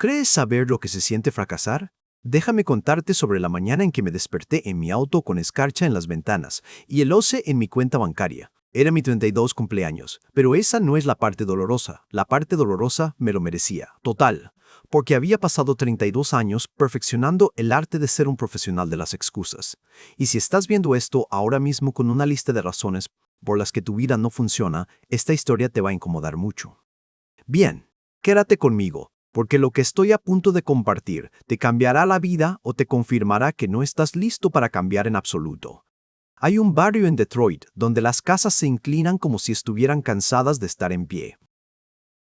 ¿Crees saber lo que se siente fracasar? Déjame contarte sobre la mañana en que me desperté en mi auto con escarcha en las ventanas y el OCE en mi cuenta bancaria. Era mi 32 cumpleaños, pero esa no es la parte dolorosa. La parte dolorosa me lo merecía, total, porque había pasado 32 años perfeccionando el arte de ser un profesional de las excusas. Y si estás viendo esto ahora mismo con una lista de razones por las que tu vida no funciona, esta historia te va a incomodar mucho. Bien, quédate conmigo, porque lo que estoy a punto de compartir te cambiará la vida o te confirmará que no estás listo para cambiar en absoluto. Hay un barrio en Detroit donde las casas se inclinan como si estuvieran cansadas de estar en pie.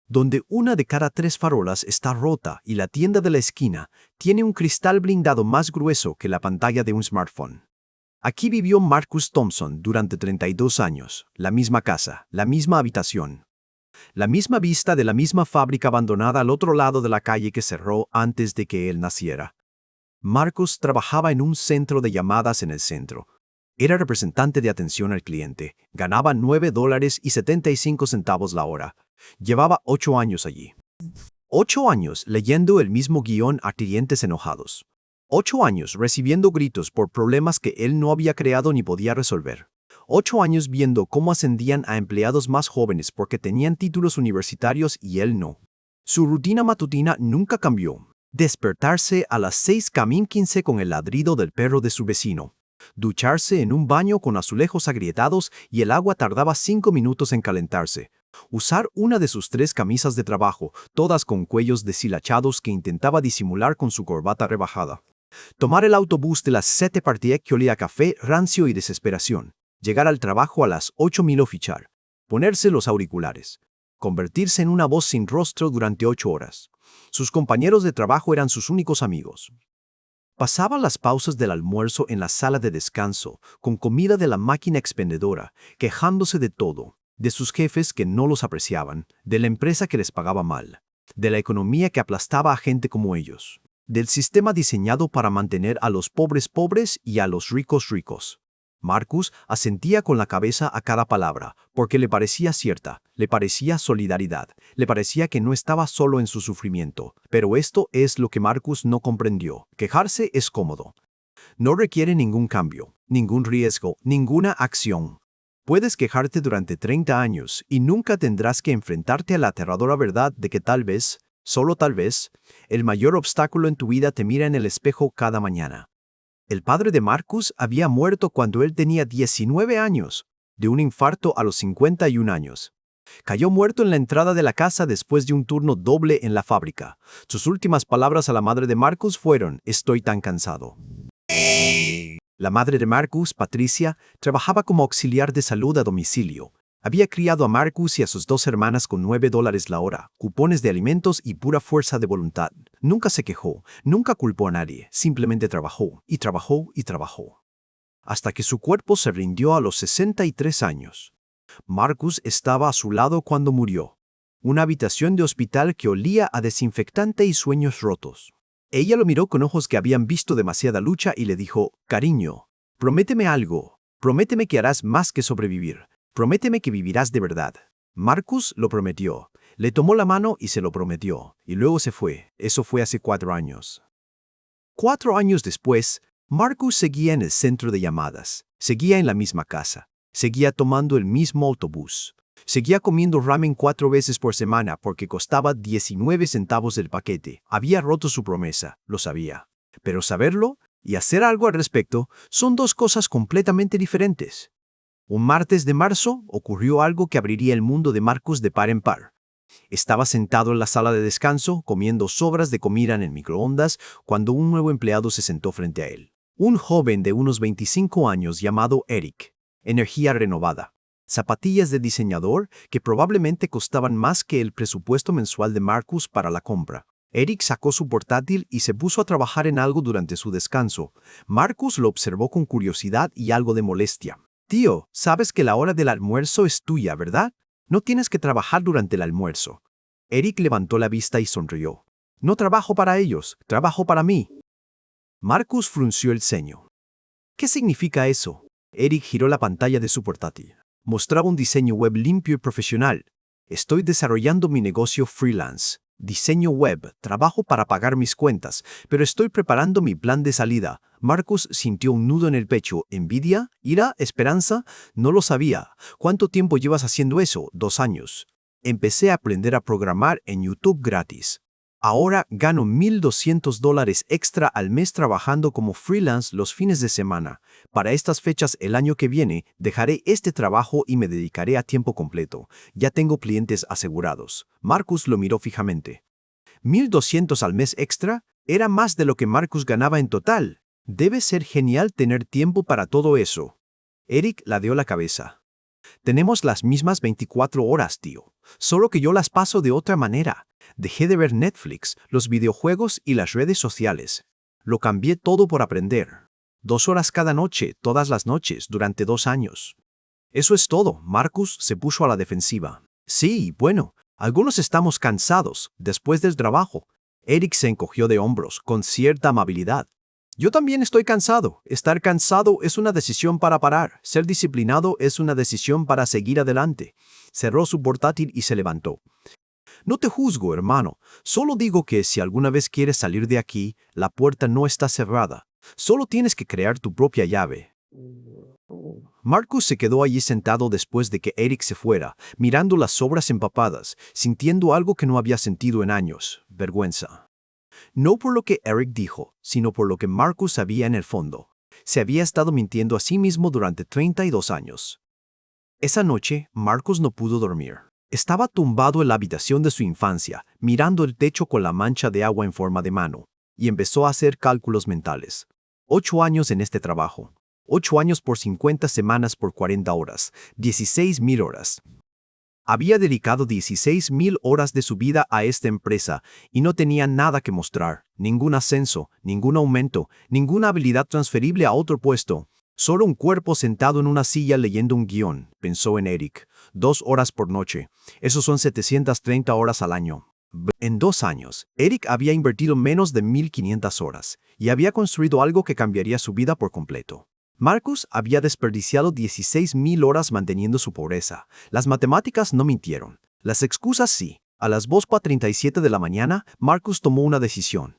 Donde una de cada 3 farolas está rota y la tienda de la esquina tiene un cristal blindado más grueso que la pantalla de un smartphone. Aquí vivió Marcus Thompson durante 32 años, la misma casa, la misma habitación. La misma vista de la misma fábrica abandonada al otro lado de la calle que cerró antes de que él naciera. Marcus trabajaba en un centro de llamadas en el centro. Era representante de atención al cliente. Ganaba $9.75 la hora. Llevaba 8 años allí. 8 años leyendo el mismo guión a clientes enojados. 8 años recibiendo gritos por problemas que él no había creado ni podía resolver. 8 años viendo cómo ascendían a empleados más jóvenes porque tenían títulos universitarios y él no. Su rutina matutina nunca cambió. Despertarse a las 6:15 con el ladrido del perro de su vecino. Ducharse en un baño con azulejos agrietados y el agua tardaba 5 minutos en calentarse. Usar una de sus 3 camisas de trabajo, todas con cuellos deshilachados que intentaba disimular con su corbata rebajada. Tomar el autobús de las 7 Partiek que olía a café, rancio y desesperación. Llegar al trabajo a las 8:00 o fichar. Ponerse los auriculares. Convertirse en una voz sin rostro durante 8 horas. Sus compañeros de trabajo eran sus únicos amigos. Pasaba las pausas del almuerzo en la sala de descanso, con comida de la máquina expendedora, quejándose de todo, de sus jefes que no los apreciaban, de la empresa que les pagaba mal, de la economía que aplastaba a gente como ellos, del sistema diseñado para mantener a los pobres pobres y a los ricos ricos. Marcus asentía con la cabeza a cada palabra, porque le parecía cierta, le parecía solidaridad, le parecía que no estaba solo en su sufrimiento. Pero esto es lo que Marcus no comprendió. Quejarse es cómodo. No requiere ningún cambio, ningún riesgo, ninguna acción. Puedes quejarte durante 30 años y nunca tendrás que enfrentarte a la aterradora verdad de que tal vez, solo tal vez, el mayor obstáculo en tu vida te mira en el espejo cada mañana. El padre de Marcus había muerto cuando él tenía 19 años, de un infarto a los 51 años. Cayó muerto en la entrada de la casa después de un turno doble en la fábrica. Sus últimas palabras a la madre de Marcus fueron: «Estoy tan cansado». La madre de Marcus, Patricia, trabajaba como auxiliar de salud a domicilio. Había criado a Marcus y a sus 2 hermanas con $9 la hora, cupones de alimentos y pura fuerza de voluntad. Nunca se quejó, nunca culpó a nadie, simplemente trabajó y trabajó y trabajó. Hasta que su cuerpo se rindió a los 63 años. Marcus estaba a su lado cuando murió. Una habitación de hospital que olía a desinfectante y sueños rotos. Ella lo miró con ojos que habían visto demasiada lucha y le dijo: «Cariño, prométeme algo. Prométeme que harás más que sobrevivir. Prométeme que vivirás de verdad». Marcus lo prometió. Le tomó la mano y se lo prometió. Y luego se fue. Eso fue hace 4 años. 4 años después, Marcus seguía en el centro de llamadas. Seguía en la misma casa. Seguía tomando el mismo autobús. Seguía comiendo ramen 4 veces por semana porque costaba 19 centavos el paquete. Había roto su promesa, lo sabía. Pero saberlo y hacer algo al respecto son 2 cosas completamente diferentes. Un martes de marzo ocurrió algo que abriría el mundo de Marcus de par en par. Estaba sentado en la sala de descanso, comiendo sobras de comida en el microondas, cuando un nuevo empleado se sentó frente a él. Un joven de unos 25 años llamado Eric. Energía renovada. Zapatillas de diseñador que probablemente costaban más que el presupuesto mensual de Marcus para la compra. Eric sacó su portátil y se puso a trabajar en algo durante su descanso. Marcus lo observó con curiosidad y algo de molestia. «Tío, sabes que la hora del almuerzo es tuya, ¿verdad? No tienes que trabajar durante el almuerzo». Eric levantó la vista y sonrió. «No trabajo para ellos, trabajo para mí». Marcus frunció el ceño. «¿Qué significa eso?». Eric giró la pantalla de su portátil. Mostraba un diseño web limpio y profesional. «Estoy desarrollando mi negocio freelance. Diseño web, trabajo para pagar mis cuentas, pero estoy preparando mi plan de salida. Marcus sintió un nudo en el pecho. ¿Envidia? ¿Ira? ¿Esperanza? No lo sabía. ¿Cuánto tiempo llevas haciendo eso? 2 años. Empecé a aprender a programar en YouTube gratis. Ahora gano $1,200 extra al mes trabajando como freelance los fines de semana. Para estas fechas el año que viene dejaré este trabajo y me dedicaré a tiempo completo. Ya tengo clientes asegurados. Marcus lo miró fijamente. ¿1,200 al mes extra? Era más de lo que Marcus ganaba en total. Debe ser genial tener tiempo para todo eso. Eric ladeó la cabeza. Tenemos las mismas 24 horas, tío. Solo que yo las paso de otra manera. Dejé de ver Netflix, los videojuegos y las redes sociales. Lo cambié todo por aprender. 2 horas cada noche, todas las noches, durante 2 años. Eso es todo. Marcus se puso a la defensiva. Sí, bueno, algunos estamos cansados, después del trabajo. Eric se encogió de hombros, con cierta amabilidad. Yo también estoy cansado. Estar cansado es una decisión para parar. Ser disciplinado es una decisión para seguir adelante. Cerró su portátil y se levantó. No te juzgo, hermano. Solo digo que si alguna vez quieres salir de aquí, la puerta no está cerrada. Solo tienes que crear tu propia llave. Marcus se quedó allí sentado después de que Eric se fuera, mirando las sobras empapadas, sintiendo algo que no había sentido en años: vergüenza. No por lo que Eric dijo, sino por lo que Marcus sabía en el fondo. Se había estado mintiendo a sí mismo durante 32 años. Esa noche, Marcus no pudo dormir. Estaba tumbado en la habitación de su infancia, mirando el techo con la mancha de agua en forma de mano, y empezó a hacer cálculos mentales. 8 años en este trabajo. 8 años por 50 semanas por 40 horas. 16,000 horas. Había dedicado 16,000 horas de su vida a esta empresa y no tenía nada que mostrar, ningún ascenso, ningún aumento, ninguna habilidad transferible a otro puesto. Solo un cuerpo sentado en una silla leyendo un guión, pensó en Eric. 2 horas por noche. Esos son 730 horas al año. En 2 años, Eric había invertido menos de 1,500 horas y había construido algo que cambiaría su vida por completo. Marcus había desperdiciado 16,000 horas manteniendo su pobreza. Las matemáticas no mintieron. Las excusas sí. A las 2:37 de la mañana, Marcus tomó una decisión.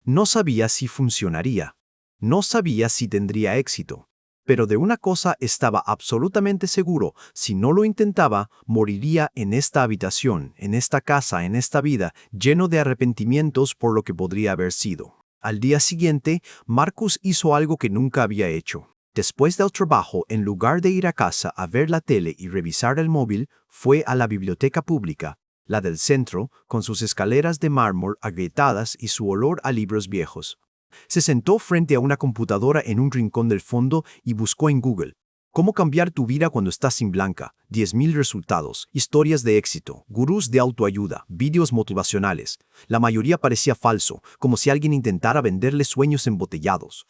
No sabía si funcionaría. No sabía si tendría éxito. Pero de una cosa estaba absolutamente seguro: si no lo intentaba, moriría en esta habitación, en esta casa, en esta vida, lleno de arrepentimientos por lo que podría haber sido. Al día siguiente, Marcus hizo algo que nunca había hecho. Después del trabajo, en lugar de ir a casa a ver la tele y revisar el móvil, fue a la biblioteca pública, la del centro, con sus escaleras de mármol agrietadas y su olor a libros viejos. Se sentó frente a una computadora en un rincón del fondo y buscó en Google: ¿cómo cambiar tu vida cuando estás sin blanca? 10,000 resultados, historias de éxito, gurús de autoayuda, vídeos motivacionales. La mayoría parecía falso, como si alguien intentara venderle sueños embotellados.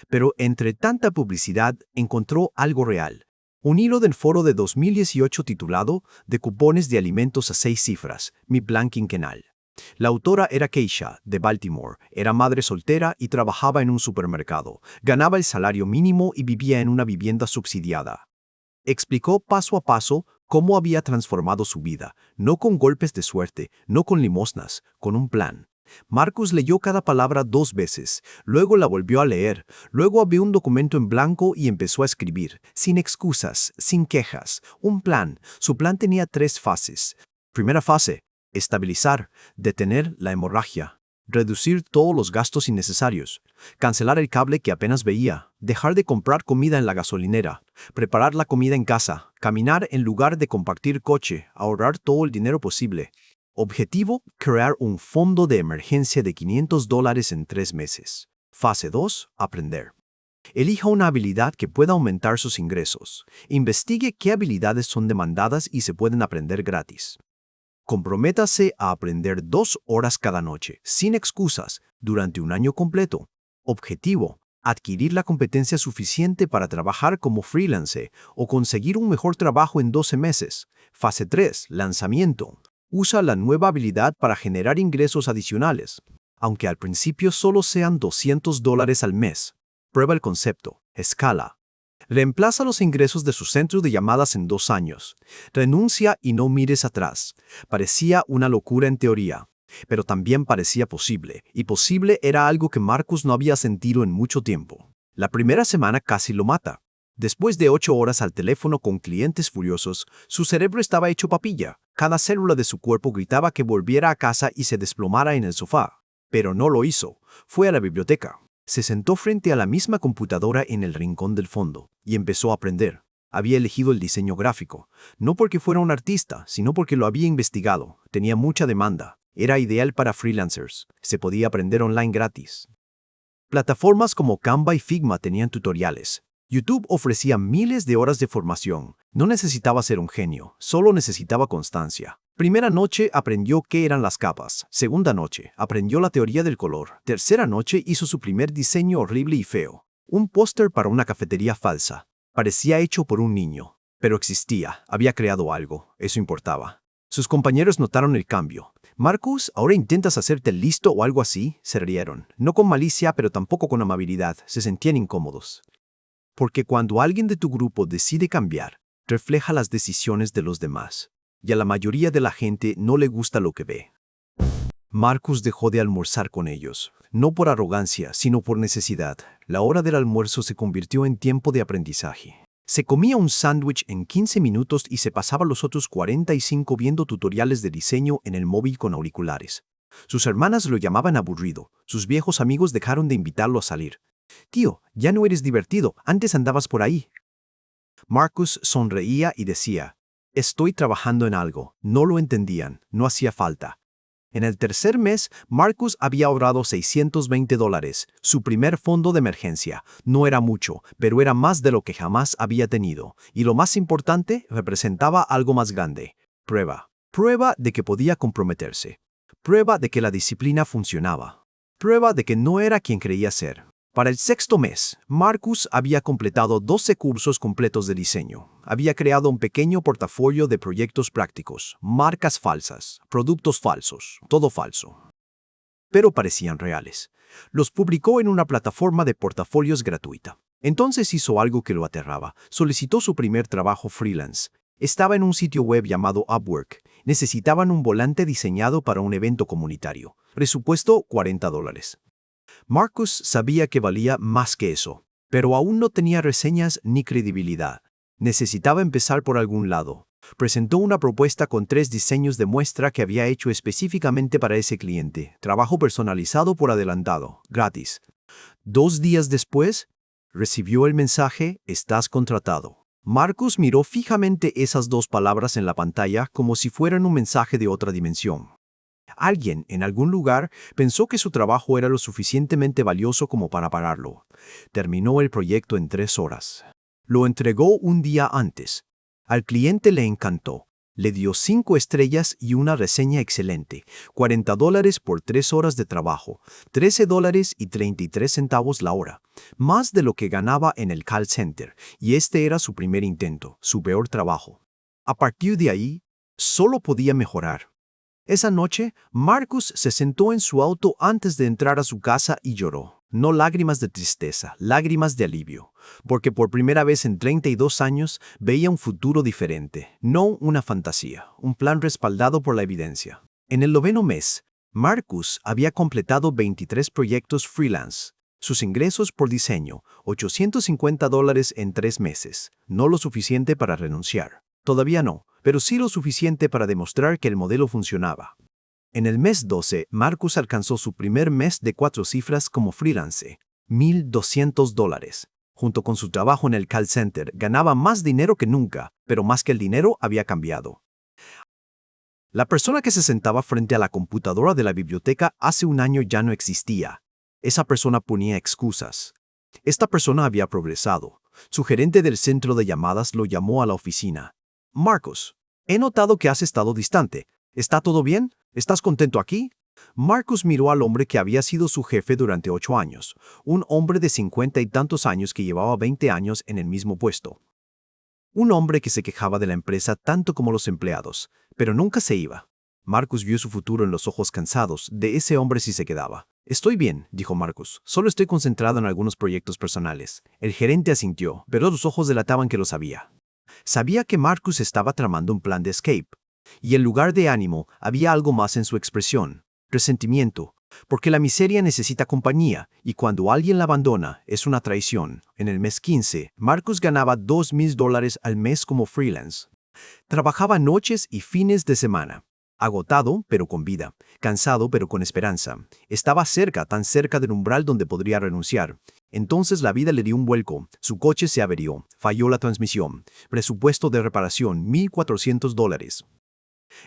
Pero entre tanta publicidad encontró algo real. Un hilo del foro de 2018 titulado «De cupones de alimentos a 6 cifras, mi plan quinquenal». La autora era Keisha, de Baltimore, era madre soltera y trabajaba en un supermercado. Ganaba el salario mínimo y vivía en una vivienda subsidiada. Explicó paso a paso cómo había transformado su vida, no con golpes de suerte, no con limosnas, con un plan. Marcus leyó cada palabra 2 veces, luego la volvió a leer, luego abrió un documento en blanco y empezó a escribir, sin excusas, sin quejas, un plan. Su plan tenía 3 fases. Primera fase: estabilizar, detener la hemorragia, reducir todos los gastos innecesarios, cancelar el cable que apenas veía, dejar de comprar comida en la gasolinera, preparar la comida en casa, caminar en lugar de compartir coche, ahorrar todo el dinero posible. Objetivo: crear un fondo de emergencia de $500 en 3 meses. Fase 2: aprender. Elija una habilidad que pueda aumentar sus ingresos. Investigue qué habilidades son demandadas y se pueden aprender gratis. Comprométase a aprender 2 horas cada noche, sin excusas, durante un año completo. Objetivo: adquirir la competencia suficiente para trabajar como freelance o conseguir un mejor trabajo en 12 meses. Fase 3: lanzamiento. Usa la nueva habilidad para generar ingresos adicionales, aunque al principio solo sean $200 al mes. Prueba el concepto. Escala. Reemplaza los ingresos de su centro de llamadas en 2 años. Renuncia y no mires atrás. Parecía una locura en teoría, pero también parecía posible, y posible era algo que Marcus no había sentido en mucho tiempo. La primera semana casi lo mata. Después de 8 horas al teléfono con clientes furiosos, su cerebro estaba hecho papilla. Cada célula de su cuerpo gritaba que volviera a casa y se desplomara en el sofá. Pero no lo hizo. Fue a la biblioteca. Se sentó frente a la misma computadora en el rincón del fondo y empezó a aprender. Había elegido el diseño gráfico, no porque fuera un artista, sino porque lo había investigado. Tenía mucha demanda. Era ideal para freelancers. Se podía aprender online gratis. Plataformas como Canva y Figma tenían tutoriales. YouTube ofrecía miles de horas de formación. No necesitaba ser un genio, solo necesitaba constancia. Primera noche aprendió qué eran las capas. Segunda noche aprendió la teoría del color. Tercera noche hizo su primer diseño horrible y feo. Un póster para una cafetería falsa. Parecía hecho por un niño, pero existía, había creado algo, eso importaba. Sus compañeros notaron el cambio. Marcus, ¿ahora intentas hacerte listo o algo así? Se rieron. No con malicia, pero tampoco con amabilidad. Se sentían incómodos. Porque cuando alguien de tu grupo decide cambiar, refleja las decisiones de los demás. Y a la mayoría de la gente no le gusta lo que ve. Marcus dejó de almorzar con ellos, no por arrogancia, sino por necesidad. La hora del almuerzo se convirtió en tiempo de aprendizaje. Se comía un sándwich en 15 minutos y se pasaba los otros 45 viendo tutoriales de diseño en el móvil con auriculares. Sus hermanas lo llamaban aburrido. Sus viejos amigos dejaron de invitarlo a salir. «Tío, ya no eres divertido, antes andabas por ahí». Marcus sonreía y decía, «Estoy trabajando en algo». No lo entendían, no hacía falta. En el tercer mes, Marcus había ahorrado $620, su primer fondo de emergencia. No era mucho, pero era más de lo que jamás había tenido. Y lo más importante, representaba algo más grande. Prueba. Prueba de que podía comprometerse. Prueba de que la disciplina funcionaba. Prueba de que no era quien creía ser. Para el sexto mes, Marcus había completado 12 cursos completos de diseño. Había creado un pequeño portafolio de proyectos prácticos, marcas falsas, productos falsos, todo falso. Pero parecían reales. Los publicó en una plataforma de portafolios gratuita. Entonces hizo algo que lo aterraba. Solicitó su primer trabajo freelance. Estaba en un sitio web llamado Upwork. Necesitaban un volante diseñado para un evento comunitario. Presupuesto $40. Marcus sabía que valía más que eso, pero aún no tenía reseñas ni credibilidad. Necesitaba empezar por algún lado. Presentó una propuesta con 3 diseños de muestra que había hecho específicamente para ese cliente. Trabajo personalizado por adelantado, gratis. 2 días después, recibió el mensaje, «Estás contratado». Marcus miró fijamente esas 2 palabras en la pantalla como si fueran un mensaje de otra dimensión. Alguien, en algún lugar, pensó que su trabajo era lo suficientemente valioso como para pararlo. Terminó el proyecto en 3 horas. Lo entregó un día antes. Al cliente le encantó. Le dio 5 estrellas y una reseña excelente. $40 por 3 horas de trabajo. $13.33 la hora. Más de lo que ganaba en el call center. Y este era su primer intento, su peor trabajo. A partir de ahí, solo podía mejorar. Esa noche, Marcus se sentó en su auto antes de entrar a su casa y lloró. No lágrimas de tristeza, lágrimas de alivio. Porque por primera vez en 32 años veía un futuro diferente. No una fantasía, un plan respaldado por la evidencia. En el 9º mes, Marcus había completado 23 proyectos freelance. Sus ingresos por diseño, $850 en 3 meses. No lo suficiente para renunciar. Todavía no, pero sí lo suficiente para demostrar que el modelo funcionaba. En el mes 12, Marcus alcanzó su primer mes de 4 cifras como freelance, $1,200. Junto con su trabajo en el call center, ganaba más dinero que nunca, pero más que el dinero había cambiado. La persona que se sentaba frente a la computadora de la biblioteca hace un año ya no existía. Esa persona ponía excusas. Esta persona había progresado. Su gerente del centro de llamadas lo llamó a la oficina. «Marcus, he notado que has estado distante. ¿Está todo bien? ¿Estás contento aquí?» Marcus miró al hombre que había sido su jefe durante 8 años, un hombre de 50 y tantos años que llevaba 20 años en el mismo puesto. Un hombre que se quejaba de la empresa tanto como los empleados, pero nunca se iba. Marcus vio su futuro en los ojos cansados de ese hombre si se quedaba. Estoy bien, dijo Marcus. Solo estoy concentrado en algunos proyectos personales. El gerente asintió, pero sus ojos delataban que lo sabía. Sabía que Marcus estaba tramando un plan de escape. Y en lugar de ánimo, había algo más en su expresión. Resentimiento. Porque la miseria necesita compañía, y cuando alguien la abandona, es una traición. En el mes 15, Marcus ganaba $2,000 al mes como freelance. Trabajaba noches y fines de semana. Agotado, pero con vida. Cansado, pero con esperanza. Estaba cerca, tan cerca del umbral donde podría renunciar. Entonces la vida le dio un vuelco. Su coche se averió. Falló la transmisión. Presupuesto de reparación, $1,400.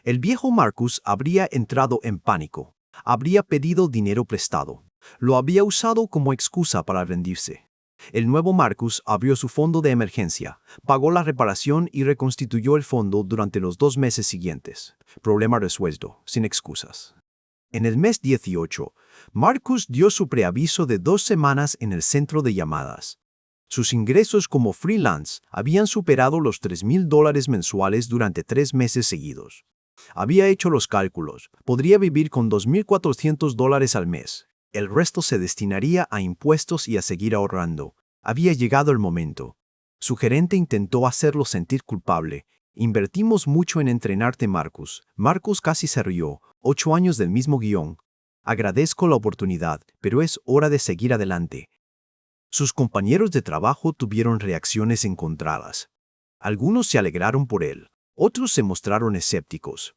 El viejo Marcus habría entrado en pánico. Habría pedido dinero prestado. Lo había usado como excusa para rendirse. El nuevo Marcus abrió su fondo de emergencia, pagó la reparación y reconstituyó el fondo durante los 2 meses siguientes. Problema resuelto, sin excusas. En el mes 18, Marcus dio su preaviso de 2 semanas en el centro de llamadas. Sus ingresos como freelance habían superado los $3,000 mensuales durante 3 meses seguidos. Había hecho los cálculos. Podría vivir con $2,400 al mes. El resto se destinaría a impuestos y a seguir ahorrando. Había llegado el momento. Su gerente intentó hacerlo sentir culpable. Invertimos mucho en entrenarte, Marcus. Marcus casi se rió. 8 años del mismo guión. Agradezco la oportunidad, pero es hora de seguir adelante. Sus compañeros de trabajo tuvieron reacciones encontradas. Algunos se alegraron por él. Otros se mostraron escépticos.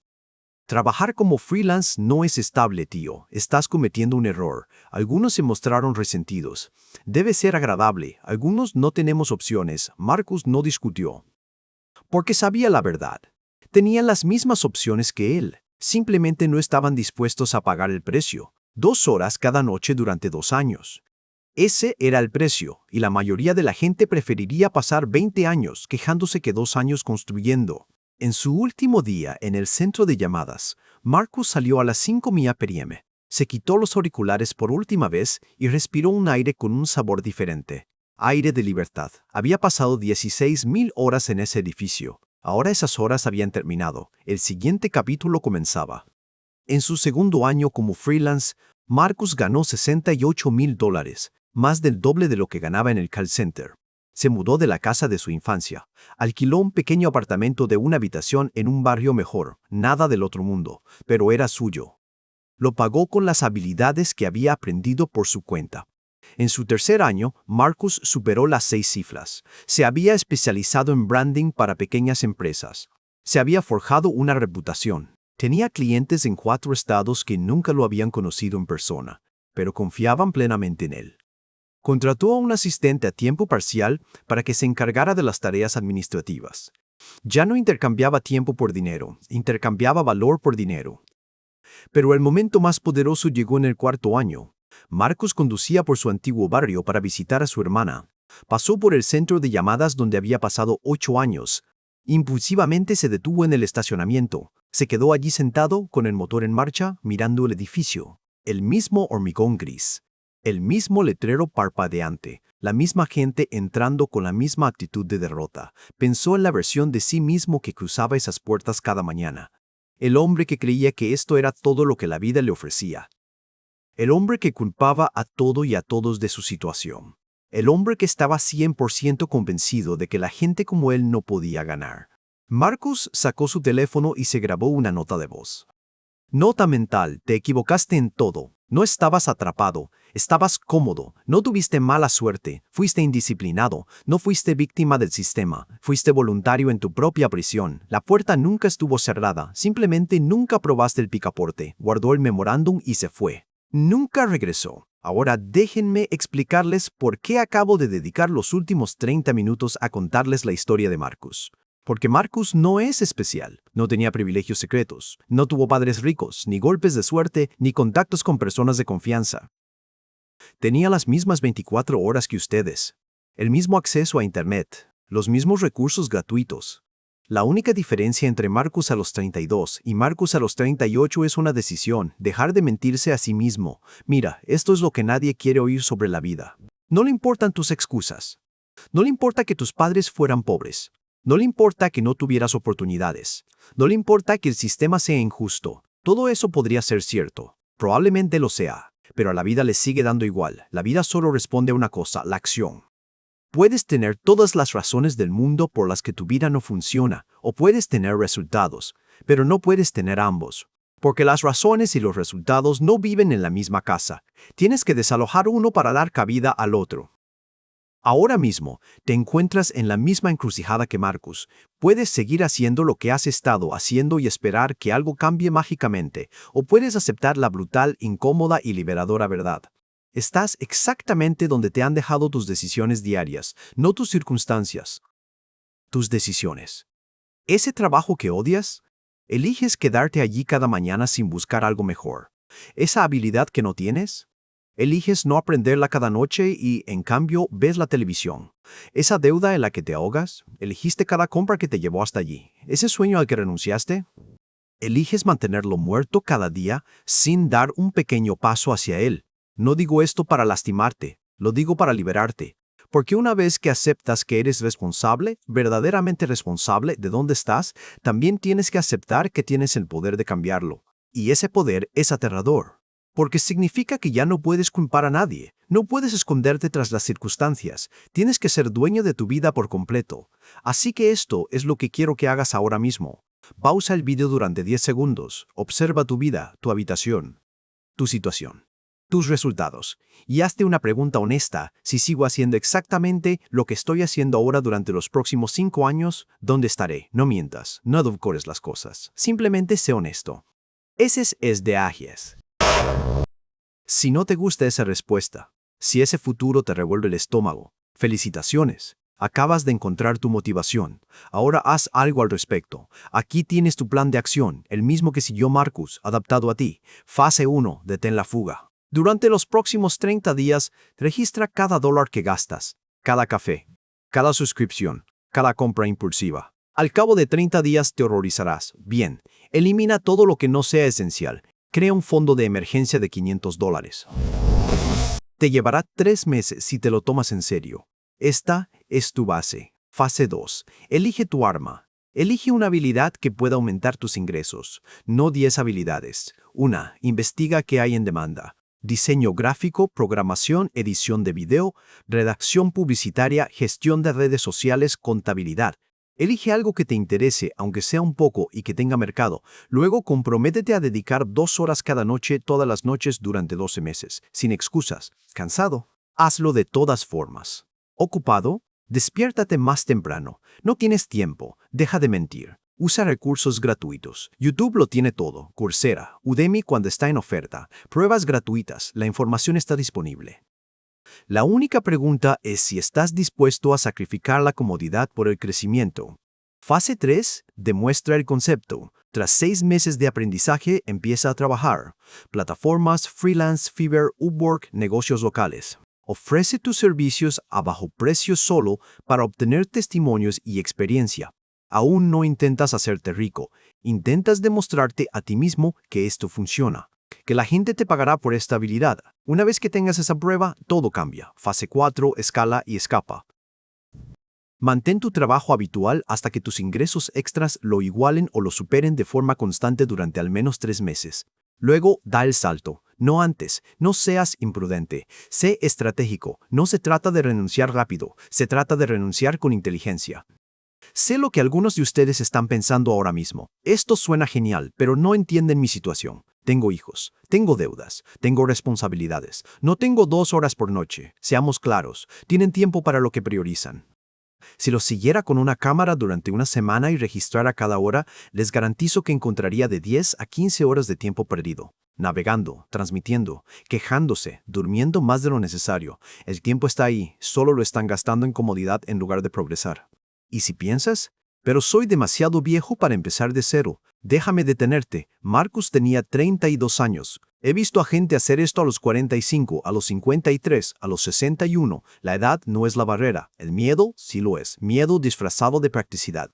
Trabajar como freelance no es estable, tío. Estás cometiendo un error. Algunos se mostraron resentidos. Debe ser agradable. Algunos no tenemos opciones. Marcus no discutió. Porque sabía la verdad. Tenían las mismas opciones que él. Simplemente no estaban dispuestos a pagar el precio. 2 horas cada noche durante 2 años. Ese era el precio, y la mayoría de la gente preferiría pasar 20 años quejándose que 2 años construyendo. En su último día en el centro de llamadas, Marcus salió a las 5 p.m. Se quitó los auriculares por última vez y respiró un aire con un sabor diferente. Aire de libertad. Había pasado 16,000 horas en ese edificio. Ahora esas horas habían terminado. El siguiente capítulo comenzaba. En su segundo año como freelance, Marcus ganó $68,000, más del doble de lo que ganaba en el call center. Se mudó de la casa de su infancia. Alquiló un pequeño apartamento de una habitación en un barrio mejor, nada del otro mundo, pero era suyo. Lo pagó con las habilidades que había aprendido por su cuenta. En su tercer año, Marcus superó las 6 cifras. Se había especializado en branding para pequeñas empresas. Se había forjado una reputación. Tenía clientes en 4 estados que nunca lo habían conocido en persona, pero confiaban plenamente en él. Contrató a un asistente a tiempo parcial para que se encargara de las tareas administrativas. Ya no intercambiaba tiempo por dinero, intercambiaba valor por dinero. Pero el momento más poderoso llegó en el 4.º año. Marcus conducía por su antiguo barrio para visitar a su hermana. Pasó por el centro de llamadas donde había pasado 8 años. Impulsivamente se detuvo en el estacionamiento. Se quedó allí sentado, con el motor en marcha, mirando el edificio. El mismo hormigón gris. El mismo letrero parpadeante, la misma gente entrando con la misma actitud de derrota. Pensó en la versión de sí mismo que cruzaba esas puertas cada mañana. El hombre que creía que esto era todo lo que la vida le ofrecía. El hombre que culpaba a todo y a todos de su situación. El hombre que estaba 100% convencido de que la gente como él no podía ganar. Marcus sacó su teléfono y se grabó una nota de voz. Nota mental, te equivocaste en todo. No estabas atrapado, estabas cómodo, no tuviste mala suerte, fuiste indisciplinado, no fuiste víctima del sistema, fuiste voluntario en tu propia prisión. La puerta nunca estuvo cerrada, simplemente nunca probaste el picaporte, guardó el memorándum y se fue. Nunca regresó. Ahora déjenme explicarles por qué acabo de dedicar los últimos 30 minutos a contarles la historia de Marcus. Porque Marcus no es especial, no tenía privilegios secretos, no tuvo padres ricos, ni golpes de suerte, ni contactos con personas de confianza. Tenía las mismas 24 horas que ustedes, el mismo acceso a Internet, los mismos recursos gratuitos. La única diferencia entre Marcus a los 32 y Marcus a los 38 es una decisión, dejar de mentirse a sí mismo. Mira, esto es lo que nadie quiere oír sobre la vida. No le importan tus excusas. No le importa que tus padres fueran pobres. No le importa que no tuvieras oportunidades. No le importa que el sistema sea injusto. Todo eso podría ser cierto. Probablemente lo sea. pero a la vida le sigue dando igual. La vida solo responde a una cosa, la acción. Puedes tener todas las razones del mundo por las que tu vida no funciona, o puedes tener resultados, pero no puedes tener ambos. Porque las razones y los resultados no viven en la misma casa. Tienes que desalojar uno para dar cabida al otro. Ahora mismo te encuentras en la misma encrucijada que Marcus. Puedes seguir haciendo lo que has estado haciendo y esperar que algo cambie mágicamente, o puedes aceptar la brutal, incómoda y liberadora verdad. Estás exactamente donde te han dejado tus decisiones diarias, no tus circunstancias. Tus decisiones. ¿Ese trabajo que odias? ¿Eliges quedarte allí cada mañana sin buscar algo mejor? ¿Esa habilidad que no tienes? Eliges no aprenderla cada noche y, en cambio, ves la televisión. ¿Esa deuda en la que te ahogas? ¿Elegiste cada compra que te llevó hasta allí? ¿Ese sueño al que renunciaste? ¿Eliges mantenerlo muerto cada día sin dar un pequeño paso hacia él? No digo esto para lastimarte, lo digo para liberarte. Porque una vez que aceptas que eres responsable, verdaderamente responsable de dónde estás, también tienes que aceptar que tienes el poder de cambiarlo. Y ese poder es aterrador. Porque significa que ya no puedes culpar a nadie, no puedes esconderte tras las circunstancias, tienes que ser dueño de tu vida por completo. Así que esto es lo que quiero que hagas ahora mismo. Pausa el vídeo durante 10 segundos, observa tu vida, tu habitación, tu situación, tus resultados, y hazte una pregunta honesta: si sigo haciendo exactamente lo que estoy haciendo ahora durante los próximos 5 años, ¿dónde estaré? No mientas, no edulcores las cosas, simplemente sé honesto. Ese es de Agies. Si no te gusta esa respuesta, si ese futuro te revuelve el estómago, felicitaciones. Acabas de encontrar tu motivación. Ahora haz algo al respecto. Aquí tienes tu plan de acción, el mismo que siguió Marcus, adaptado a ti. Fase 1. Detén la fuga. Durante los próximos 30 días, registra cada dólar que gastas, cada café, cada suscripción, cada compra impulsiva. Al cabo de 30 días te horrorizarás. Bien, elimina todo lo que no sea esencial. Crea un fondo de emergencia de $500. Te llevará 3 meses si te lo tomas en serio. Esta es tu base. Fase 2. Elige tu arma. Elige una habilidad que pueda aumentar tus ingresos, no 10 habilidades. 1. Investiga qué hay en demanda. Diseño gráfico, programación, edición de video, redacción publicitaria, gestión de redes sociales, contabilidad. Elige algo que te interese, aunque sea un poco, y que tenga mercado. Luego, comprométete a dedicar 2 horas cada noche, todas las noches, durante 12 meses. Sin excusas. ¿Cansado? Hazlo de todas formas. ¿Ocupado? Despiértate más temprano. ¿No tienes tiempo? Deja de mentir. Usa recursos gratuitos. YouTube lo tiene todo. Coursera, Udemy cuando está en oferta. Pruebas gratuitas. La información está disponible. La única pregunta es si estás dispuesto a sacrificar la comodidad por el crecimiento. Fase 3. Demuestra el concepto. Tras 6 meses de aprendizaje, empieza a trabajar. Plataformas, freelance, Fiverr, Upwork, negocios locales. Ofrece tus servicios a bajo precio solo para obtener testimonios y experiencia. Aún no intentas hacerte rico, intentas demostrarte a ti mismo que esto funciona, que la gente te pagará por esta habilidad. Una vez que tengas esa prueba, todo cambia. Fase 4, escala y escapa. Mantén tu trabajo habitual hasta que tus ingresos extras lo igualen o lo superen de forma constante durante al menos 3 meses. Luego, da el salto. No antes, no seas imprudente, sé estratégico. No se trata de renunciar rápido, se trata de renunciar con inteligencia. Sé lo que algunos de ustedes están pensando ahora mismo. Esto suena genial, pero no entienden mi situación. Tengo hijos, tengo deudas, tengo responsabilidades. No tengo 2 horas por noche. Seamos claros, tienen tiempo para lo que priorizan. Si los siguiera con una cámara durante una semana y registrara cada hora, les garantizo que encontraría de 10 a 15 horas de tiempo perdido. Navegando, transmitiendo, quejándose, durmiendo más de lo necesario. El tiempo está ahí, solo lo están gastando en comodidad en lugar de progresar. ¿Y si piensas? Pero soy demasiado viejo para empezar de cero. Déjame detenerte. Marcus tenía 32 años. He visto a gente hacer esto a los 45, a los 53, a los 61. La edad no es la barrera. El miedo sí lo es. Miedo disfrazado de practicidad.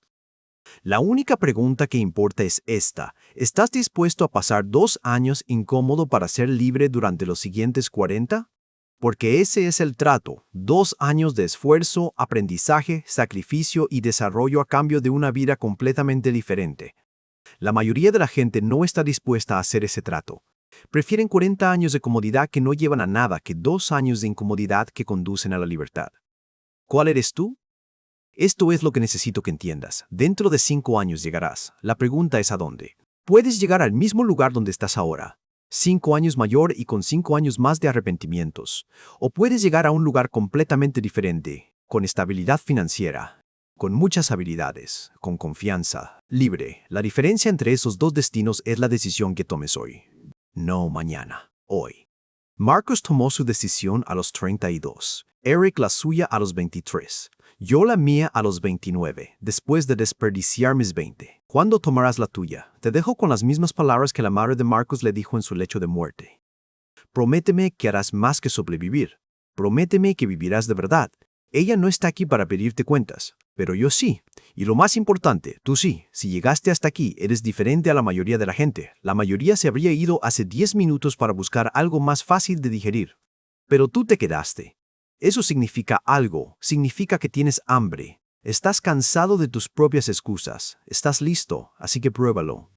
La única pregunta que importa es esta. ¿Estás dispuesto a pasar 2 años incómodo para ser libre durante los siguientes 40? Porque ese es el trato. 2 años de esfuerzo, aprendizaje, sacrificio y desarrollo a cambio de una vida completamente diferente. La mayoría de la gente no está dispuesta a hacer ese trato. Prefieren 40 años de comodidad que no llevan a nada que 2 años de incomodidad que conducen a la libertad. ¿Cuál eres tú? Esto es lo que necesito que entiendas. Dentro de 5 años llegarás. La pregunta es ¿a dónde? Puedes llegar al mismo lugar donde estás ahora, 5 años mayor y con 5 años más de arrepentimientos. O puedes llegar a un lugar completamente diferente, con estabilidad financiera, con muchas habilidades, con confianza, libre. La diferencia entre esos dos destinos es la decisión que tomes hoy. No mañana, hoy. Marcus tomó su decisión a los 32, Eric la suya a los 23, yo la mía a los 29, después de desperdiciar mis 20. ¿Cuándo tomarás la tuya? Te dejo con las mismas palabras que la madre de Marcus le dijo en su lecho de muerte. Prométeme que harás más que sobrevivir. Prométeme que vivirás de verdad. Ella no está aquí para pedirte cuentas, pero yo sí. Y lo más importante, tú sí. Si llegaste hasta aquí, eres diferente a la mayoría de la gente. La mayoría se habría ido hace 10 minutos para buscar algo más fácil de digerir. Pero tú te quedaste. Eso significa algo. Significa que tienes hambre. Estás cansado de tus propias excusas. Estás listo, así que pruébalo.